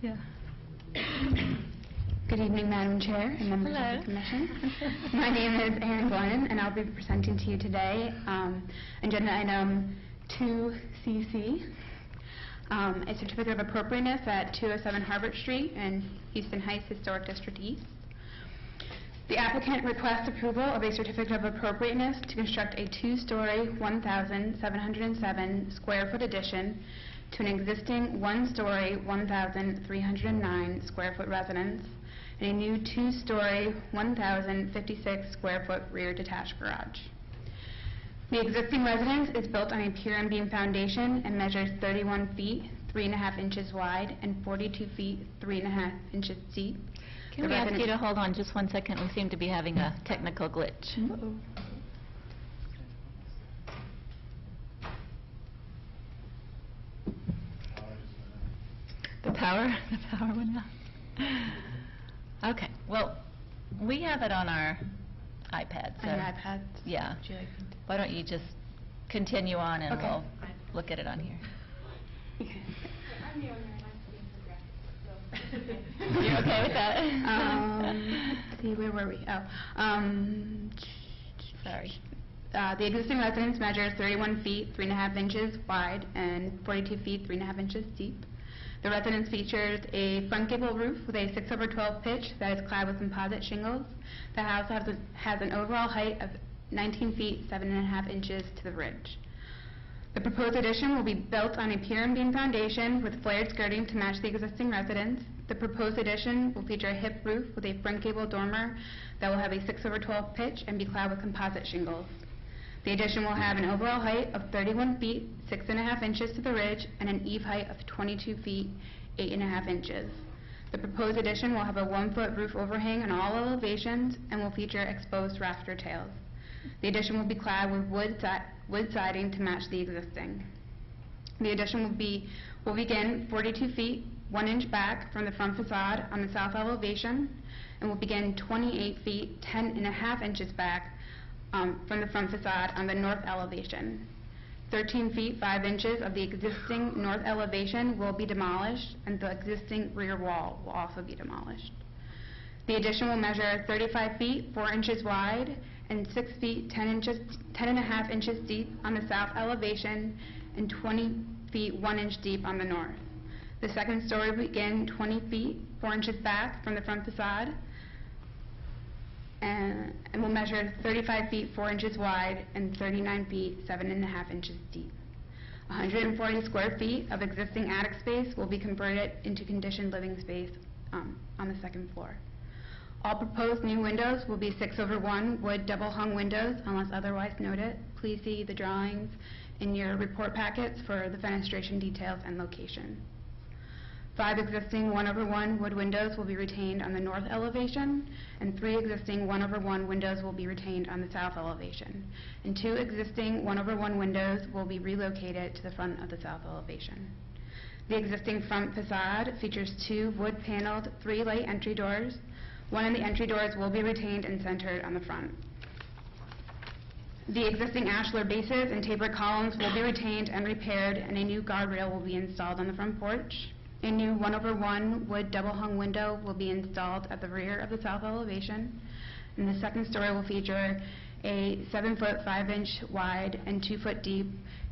Yeah. Good evening, Madam Chair and members of the Commission. My name is Erin Glennon, and I'll be presenting to you today agenda item 2CC, a Certificate of Appropriateness at 207 Harbert Street in Houston Heights Historic District East. The applicant requests approval of a Certificate of Appropriateness to construct a two-story, 1,707 square foot addition to an existing one-story, 1,309 square foot residence and a new two-story, 1,056 square foot rear detached garage. The existing residence is built on a pier and beam foundation and measures 31 feet, 3.5 inches wide and 42 feet, 3.5 inches deep. Can we ask you to hold on just 1 second? We seem to be having a technical glitch. Uh-oh. The power went out. Okay, well, we have it on our iPad. So On your iPad? yeah. Would you like me to? Why don't you just continue on and we'll look at it on here. Okay. I'm the owner and I'm being progressive, so. You're okay with that? Let's see, where were we? Sorry. The existing residence measures 31 feet, 3.5 inches wide and 42 feet, 3.5 inches deep. The residence features a front gable roof with a 6/12 pitch that is clad with composite shingles. The house has an overall height of 19 feet, 7.5 inches to the ridge. The proposed addition will be built on a pier and beam foundation with flared skirting to match the existing residence. The proposed addition will feature a hip roof with a front gable dormer that will have a 6/12 pitch and be clad with composite shingles. The addition will have an overall height of 31 feet, 6.5 inches to the ridge, and an eave height of 22 feet, 8.5 inches. The proposed addition will have a 1-foot roof overhang on all elevations and will feature exposed rafter tails. The addition will be clad with wood siding to match the existing. The addition will begin 42 feet, 1 inch back from the front facade on the south elevation and will begin 28 feet, 10.5 inches back from the front facade on the north elevation. 13 feet 5 inches of the existing north elevation will be demolished and the existing rear wall will also be demolished. The addition will measure 35 feet 4 inches wide and 6 feet 10.5 inches deep on the south elevation and 20 feet 1 inch deep on the north. The second story will begin 20 feet 4 inches back from the front facade and will measure 35 feet 4 inches wide and 39 feet 7.5 inches deep. 140 square feet of existing attic space will be converted into conditioned living space on the second floor. All proposed new windows will be 6/1 wood double hung windows unless otherwise noted. Please see the drawings in your report packets for the fenestration details and location. 5 existing 1/1 wood windows will be retained on the north elevation, and 3 existing 1/1 windows will be retained on the south elevation, and 2 existing 1/1 windows will be relocated to the front of the south elevation. The existing front facade features 2 wood-paneled 3-light entry doors. One of the entry doors will be retained and centered on the front. The existing ashlar bases and tapered columns will be retained and repaired, and a new guardrail will be installed on the front porch. A new 1/1 wood double-hung window will be installed at the rear of the south elevation, and the second story will feature a 7-foot 5-inch wide and 2-foot deep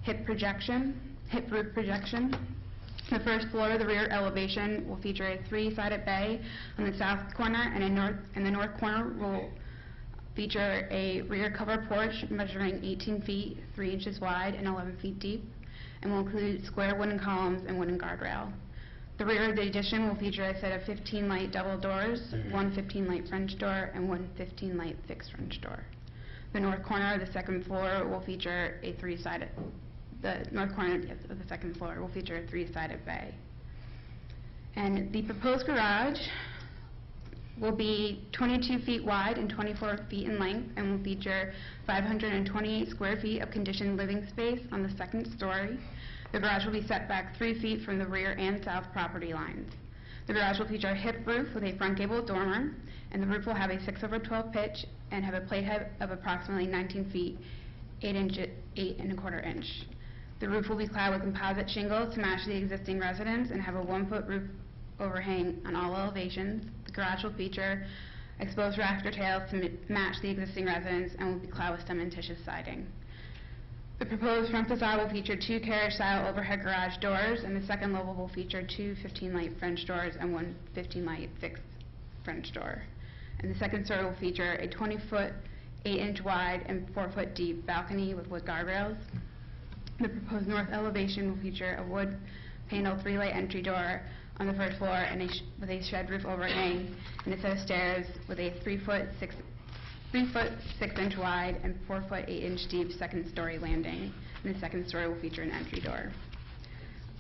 hip roof projection. The first floor of the rear elevation will feature a 3-sided bay on the south corner, and the north corner will feature a rear cover porch measuring 18 feet 3 inches wide and 11 feet deep, and will include square wooden columns and wooden guardrail. The rear of the addition will feature a set of 15-light double doors, 1 15-light French door, and 1 15-light fixed French door. The north corner of the second floor will feature a 3-sided. The north corner of the second floor will feature a 3-sided bay. And the proposed garage will be 22 feet wide and 24 feet in length, and will feature 528 square feet of conditioned living space on the second story. The garage will be set back 3 feet from the rear and south property lines. The garage will feature a hip roof with a front gable dormer, and the roof will have a 6/12 pitch and have a plate height of approximately 19 feet, 8.25 inch. The roof will be clad with composite shingles to match the existing residence and have a 1-foot roof overhang on all elevations. The garage will feature exposed rafter tails to match the existing residence and will be clad with cementitious siding. The proposed front facade will feature 2 carriage-style overhead garage doors, and the second level will feature 2 15-light French doors and 1 15-light fixed French door. And the second story will feature a 20-foot, 8-inch wide, and 4-foot deep balcony with wood guardrails. The proposed north elevation will feature a wood panel 3-light entry door on the first floor and with a shed roof overhang and a set of stairs with a 3-foot, 6-inch wide and 4-foot, 8-inch deep second-story landing. And the second story will feature an entry door.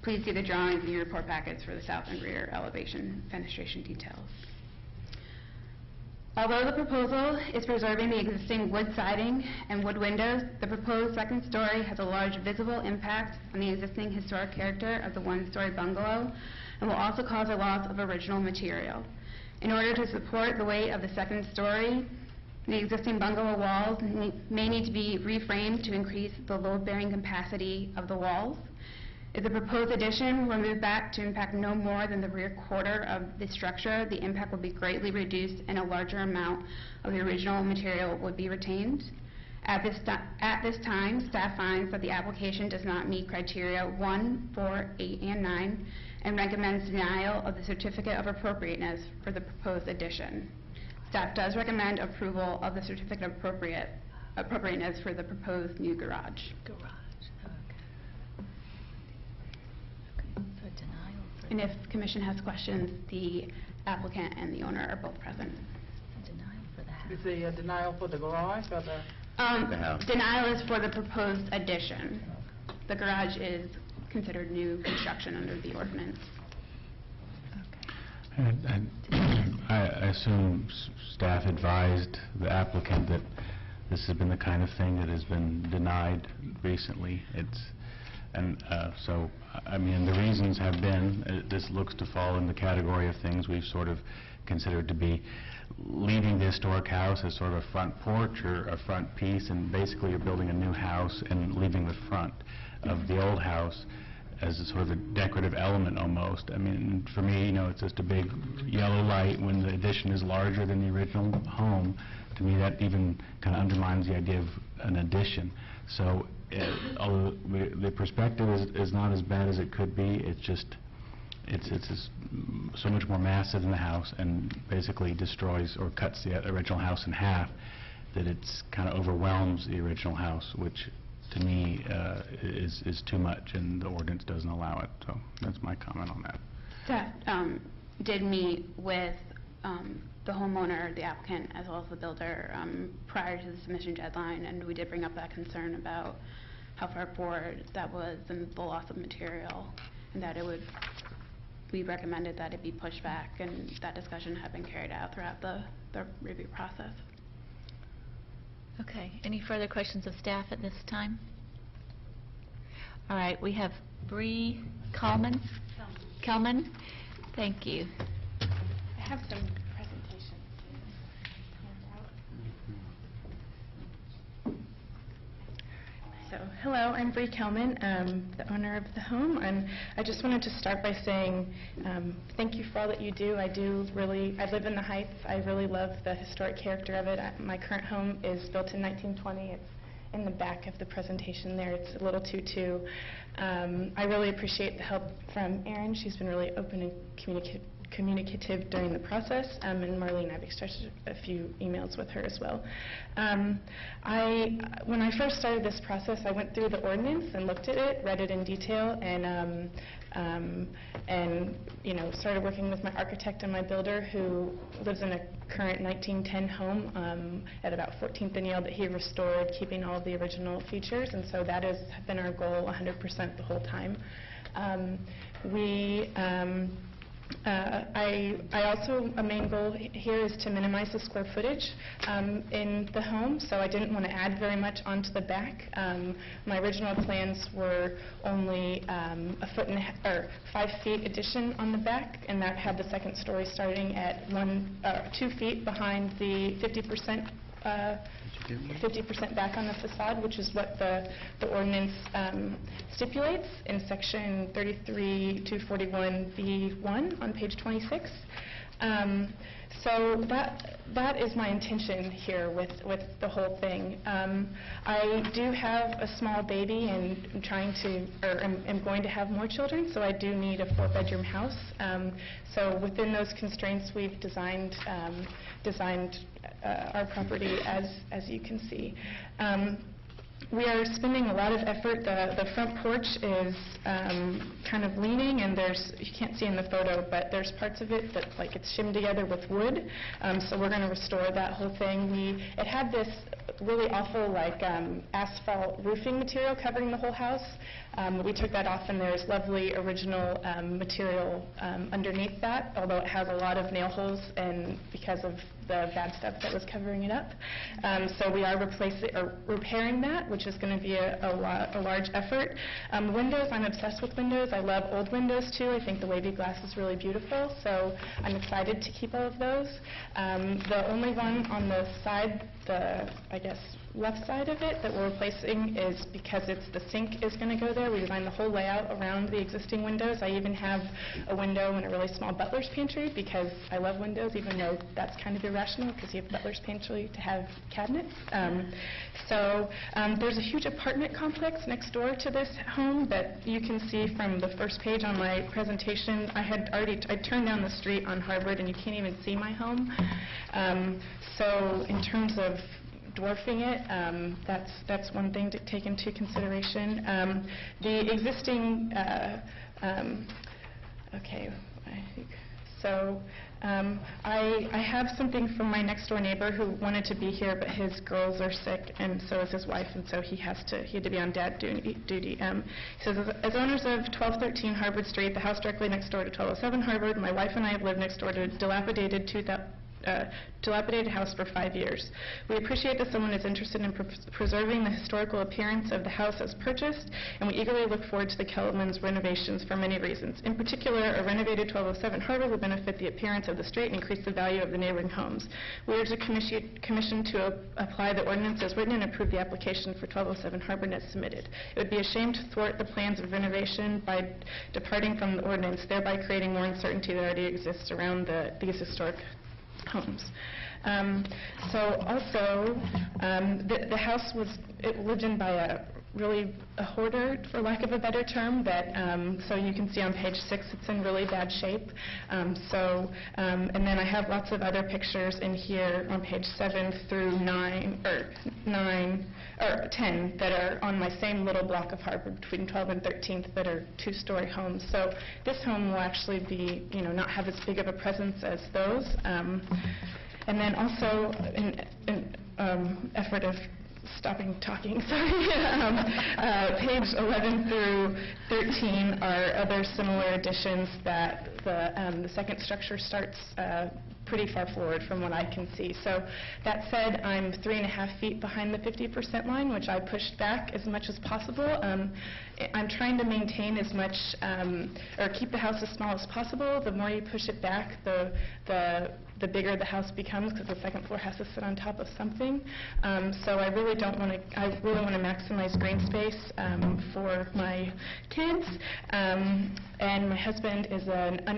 Please see the drawings in your report packets for the south and rear elevation fenestration details. Although the proposal is preserving the existing wood siding and wood windows, the proposed second story has a large visible impact on the existing historic character of the one-story bungalow and will also cause a loss of original material. In order to support the weight of the second story, the existing bungalow walls may need to be reframed to increase the load-bearing capacity of the walls. If the proposed addition were moved back to impact no more than the rear quarter of the structure, the impact would be greatly reduced and a larger amount of the original material would be retained. At this time, staff finds that the application does not meet criteria 1, 4, 8, and 9 and recommends denial of the Certificate of Appropriateness for the proposed addition. Staff does recommend approval of the Certificate of Appropriateness for the proposed new garage. And if the Commission has questions, the applicant and the owner are both present. Denial for that. Is the denial for the garage or the? The house. Denial is for the proposed addition. The garage is considered new construction under the ordinance. And I assume staff advised the applicant that this has been the kind of thing that has been denied recently. So, I mean, the reasons have been, this looks to fall in the category of things we've sort of considered to be leaving the historic house as sort of a front porch or a front piece, and basically you're building a new house and leaving the front of the old house as a sort of a decorative element almost. I mean, for me, you know, it's just a big yellow light when the addition is larger than the original home. To me, that even kind of undermines the idea of an addition. So although the perspective is not as bad as it could be, it's just so much more massive than the house and basically destroys or cuts the original house in half that it's kind of overwhelms the original house, which to me is too much, and the ordinance doesn't allow it. So that's my comment on that. Staff did meet with the homeowner, the applicant, as well as the builder prior to the submission deadline, and we did bring up that concern about how far forward that was and the loss of material, and that we recommended that it be pushed back, and that discussion had been carried out throughout the review process. Okay, any further questions of staff at this time? All right, we have Bree Kelman. Thank you. I have some presentations to hand out. So, hello, I'm Bree Kelman, the owner of the home, and I just wanted to start by saying thank you for all that you do. I live in the Heights. I really love the historic character of it. My current home is built in 1920. It's in the back of the presentation there. It's a little tutu. I really appreciate the help from Erin. She's been really open and communicative during the process, and Marlene, I've exchanged a few emails with her as well. When I first started this process, I went through the ordinance and looked at it, read it in detail, and started working with my architect and my builder, who lives in a current 1910 home at about 14th and Yale that he restored, keeping all of the original features, and so that has been our goal 100% the whole time. A main goal here is to minimize the square footage in the home, so I didn't want to add very much onto the back. My original plans were only 5 feet addition on the back, and that had the second story starting at 2 feet behind the 50% 50% back on the facade, which is what the ordinance stipulates in section 33-241B1 on page 26. So that is my intention here with the whole thing. I do have a small baby, and I'm going to have more children, so I do need a 4-bedroom house. So within those constraints, we've designed our property as you can see. We are spending a lot of effort. The front porch is kind of leaning, and you can't see in the photo, but there's parts of it that it's shimmed together with wood. So we're going to restore that whole thing. It had this really awful asphalt roofing material covering the whole house. We took that off, and there's lovely original material underneath that, although it has a lot of nail holes and because of the bad stuff that was covering it up. So we are repairing that, which is going to be a large effort. Windows, I'm obsessed with windows. I love old windows too. I think the wavy glass is really beautiful, so I'm excited to keep all of those. The only one on the side, I guess, left side of it that we're replacing is because the sink is going to go there. We designed the whole layout around the existing windows. I even have a window in a really small butler's pantry because I love windows, even though that's kind of irrational because you have butler's pantry to have cabinets. So there's a huge apartment complex next door to this home that you can see from the first page on my presentation. I turned down the street on Harvard, and you can't even see my home. So in terms of dwarfing it, that's one thing to take into consideration. The existing, I have something from my next door neighbor who wanted to be here, but his girls are sick, and so is his wife, and so he had to be on dad duty. He says, as owners of 1213 Harvard Street, the house directly next door to 1207 Harvard, my wife and I have lived next door to a dilapidated house for 5 years. We appreciate that someone is interested in preserving the historical appearance of the house as purchased, and we eagerly look forward to the Kellerman's renovations for many reasons. In particular, a renovated 1207 Harvard would benefit the appearance of the street and increase the value of the neighboring homes. We urge the Commission to apply the ordinance as written and approve the application for 1207 Harvard as submitted. It would be a shame to thwart the plans of renovation by departing from the ordinance, thereby creating more uncertainty that already exists around these historic homes. So also, the house was lived in by a hoarder, for lack of a better term, so you can see on page 6 it's in really bad shape. And then I have lots of other pictures in here on page 7 through 10 that are on my same little block of Harvard between 12th and 13th that are 2-story homes. So this home will actually be, not have as big of a presence as those. And then also, in effort of stopping talking, sorry, page 11 through 13 are other similar additions that the second structure starts pretty far forward from what I can see. So that said, I'm 3.5 feet behind the 50% line, which I pushed back as much as possible. I'm trying to maintain as much, or keep the house as small as possible. The more you push it back, the bigger the house becomes, because the second floor has to sit on top of something. So I really want to maximize green space for my kids. And my husband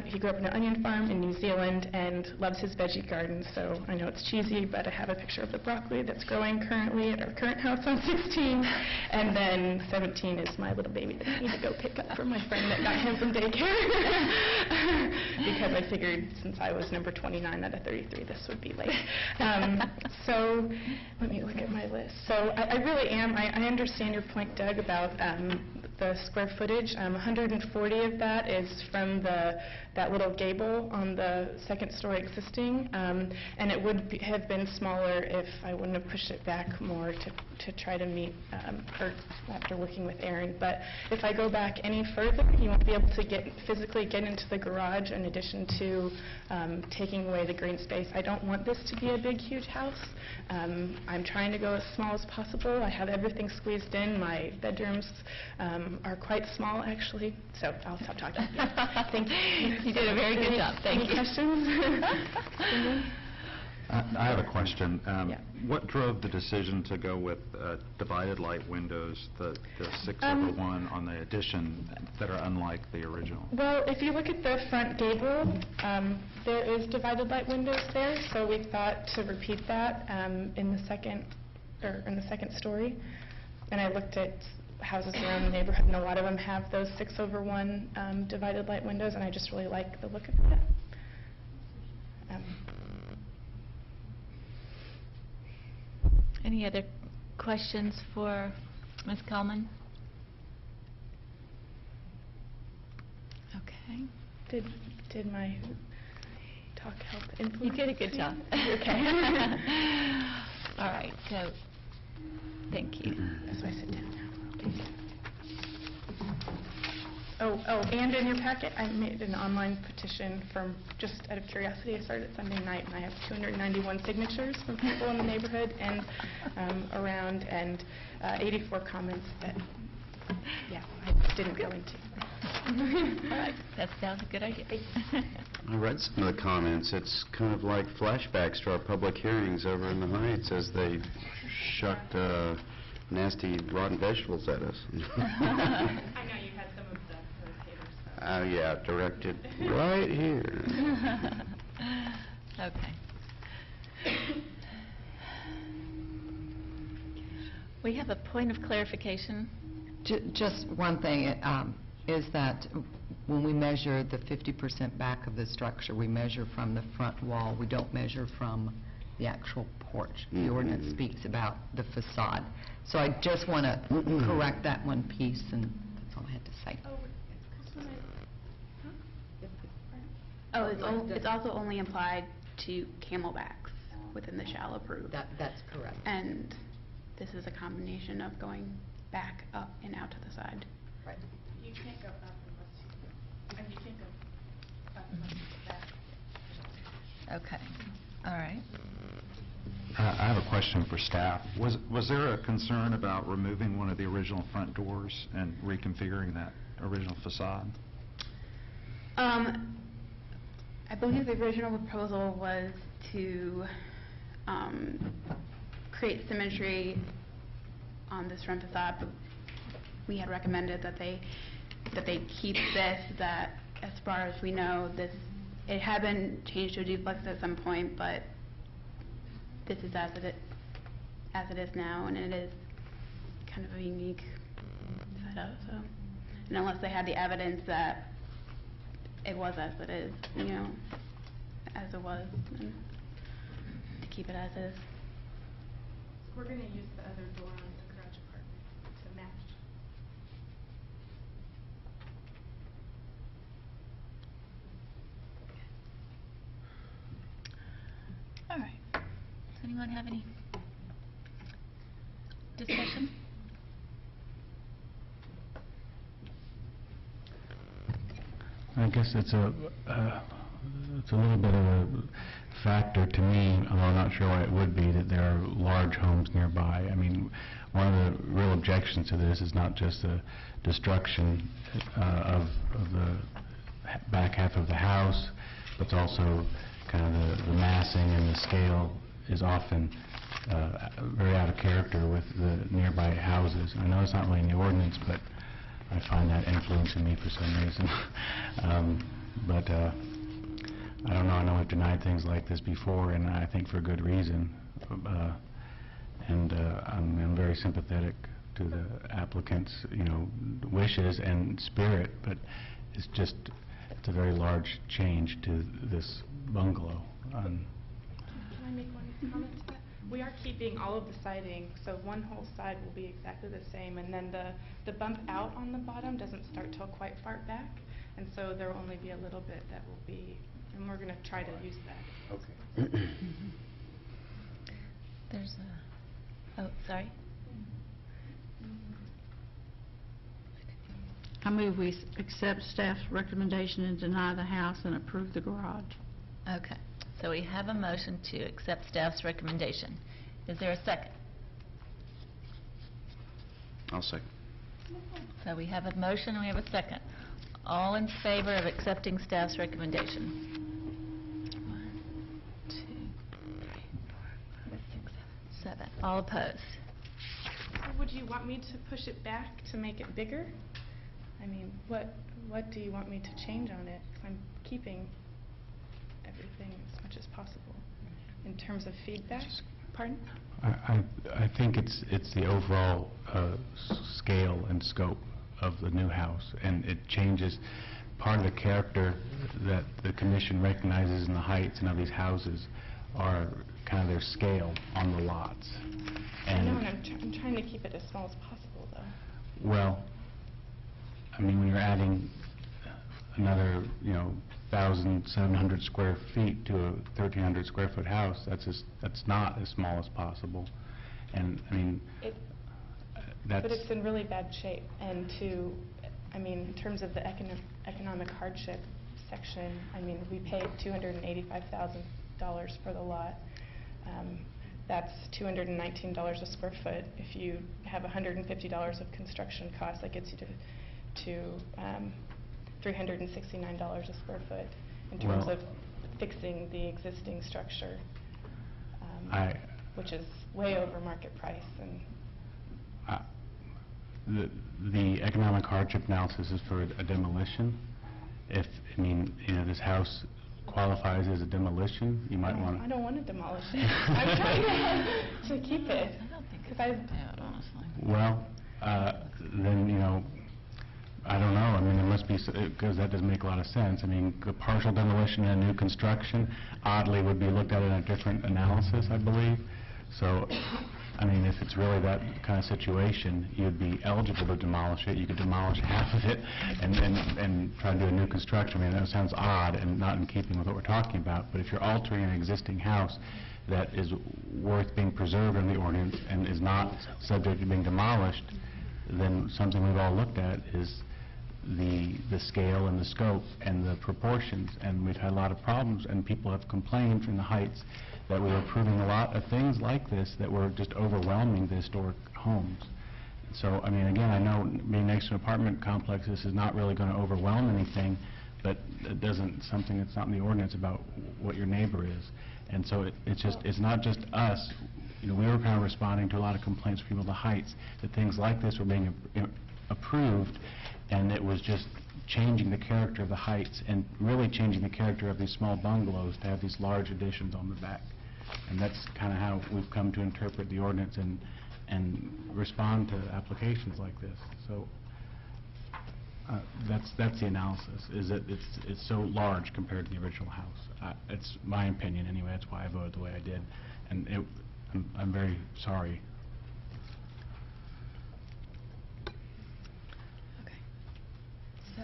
he grew up in an onion farm in New Zealand and loves his veggie garden. So I know it's cheesy, but I have a picture of the broccoli that's growing currently at our current house on 16. And then 17 is my little baby that I need to go pick up from my friend that got him from daycare. Because I figured since I was number 29 out of 33, this would be late. So let me look at my list. So I really am, I understand your point, Doug, about the square footage. 140 of that is from that little gable on the second story existing, and it would have been smaller if I wouldn't have pushed it back more to try to meet, or after working with Aaron. But if I go back any further, you won't be able to physically get into the garage in addition to taking away the green space. I don't want this to be a big, huge house. I'm trying to go as small as possible. I have everything squeezed in. My bedrooms are quite small, actually. So I'll stop talking. Yeah. Thank you. You did a very good job. Thank you. Any questions? I have a question. Yeah. What drove the decision to go with divided light windows, the 6/1 on the addition that are unlike the original? Well, if you look at the front gable, there is divided light windows there, so we thought to repeat that in the second story. And I looked at houses around the neighborhood, and a lot of them have those 6/1 divided light windows, and I just really like the look of that. Any other questions for Ms. Kelman? Okay. Did my talk help You influence? did a good job. Okay. All right, so, thank you. So I sit down now. Thank you. Oh, and in your packet, I made an online petition from, just out of curiosity, I started it Sunday night, and I have 291 signatures from people in the neighborhood and around, and 84 comments that, yeah, I didn't go into. All right, that sounds a good idea. I read some of the comments. It's kind of like flashbacks to our public hearings over in the Heights as they shucked nasty rotten vegetables at us. I know you had some of the haters. Oh, yeah, directed right here. Okay. We have a point of clarification. Just one thing, is that when we measure the 50% back of the structure, we measure from the front wall. We don't measure from the actual porch. The ordinance speaks about the facade. So I just want to correct that one piece, and that's all I had to say. It's also only applied to camelbacks within the shall approve. That's correct. And this is a combination of going back, up, and out to the side. Right. You can't go up unless you can't go up unless you back. Okay, all right. I have a question for staff. Was there a concern about removing one of the original front doors and reconfiguring that original facade? I believe the original proposal was to create symmetry on this front facade, but we had recommended that they keep this, that as far as we know, it had been changed to a duplex at some point, but this is as it is now, and it is kind of a unique setup. So, and unless they had the evidence that it was as it is, as it was, and to keep it as is. We're going to use the other door on the garage apartment to match. All right. Does anyone have any discussion? I guess it's a little bit of a factor to me, although I'm not sure why it would be, that there are large homes nearby. I mean, one of the real objections to this is not just the destruction of the back half of the house, but it's also kind of the massing and the scale is often very out of character with the nearby houses. I know it's not really in the ordinance, but I find that influencing me for some reason. But I don't know. I know I've denied things like this before, and I think for good reason. I'm very sympathetic to the applicant's, wishes and spirit, but it's a very large change to this bungalow. Can I make one comment to that? We are keeping all of the siding, so one whole side will be exactly the same, and then the bump out on the bottom doesn't start till quite far back, and so there will only be a little bit that will be, and we're going to try to use that. Okay. There's oh, sorry. I move we accept staff's recommendation and deny the house and approve the garage. Okay, so we have a motion to accept staff's recommendation. Is there a second? I'll second. So we have a motion and we have a second. All in favor of accepting staff's recommendation? 1, 2, 3. 7. All opposed? Would you want me to push it back to make it bigger? I mean, what do you want me to change on it? 'Cause I'm keeping everything as much as possible. In terms of feedback? Pardon? I think it's the overall scale and scope of the new house, and it changes part of the character that the commission recognizes in the heights and of these houses are kind of their scale on the lots. I know, and I'm trying to keep it as small as possible, though. Well, I mean, when you're adding another, 1,700 square feet to a 1,300 square foot house, that's not as small as possible. And, I mean, that's... But it's in really bad shape, and in terms of the economic hardship section, I mean, we paid $285,000 for the lot. That's $219 a square foot. If you have $150 of construction costs, that gets you to $369 a square foot in terms of fixing the existing structure, which is way over market price. And the economic hardship analysis is for a demolition. If, this house qualifies as a demolition, you might want to... I don't want to demolish it. I'm trying to keep it. I don't think it's Because bad, honestly. Well, then, I don't know. There must be, because that doesn't make a lot of sense. The partial demolition and new construction, oddly, would be looked at in a different analysis, I believe. So, if it's really that kind of situation, you'd be eligible to demolish it. You could demolish half of it and try to do a new construction. That sounds odd and not in keeping with what we're talking about. But if you're altering an existing house that is worth being preserved in the ordinance and is not subject to being demolished, then something we've all looked at is the scale and the scope and the proportions. And we've had a lot of problems, and people have complained from the heights that we were approving a lot of things like this that were just overwhelming the historic homes. So, again, I know being next to an apartment complex, this is not really going to overwhelm anything, but it doesn't, something that's not in the ordinance about what your neighbor is. And so it's not just us. We were kind of responding to a lot of complaints from people at the heights that things like this were being approved, and it was just changing the character of the heights and really changing the character of these small bungalows to have these large additions on the back. And that's kind of how we've come to interpret the ordinance and respond to applications like this. So that's the analysis, is that it's so large compared to the original house. It's my opinion anyway. That's why I voted the way I did. And I'm very sorry. Okay. So,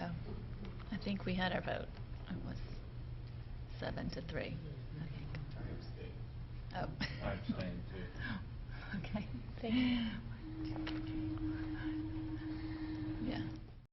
I think we had our vote. It was 7-3, I think. Oh. I abstained too. Okay. Thank you.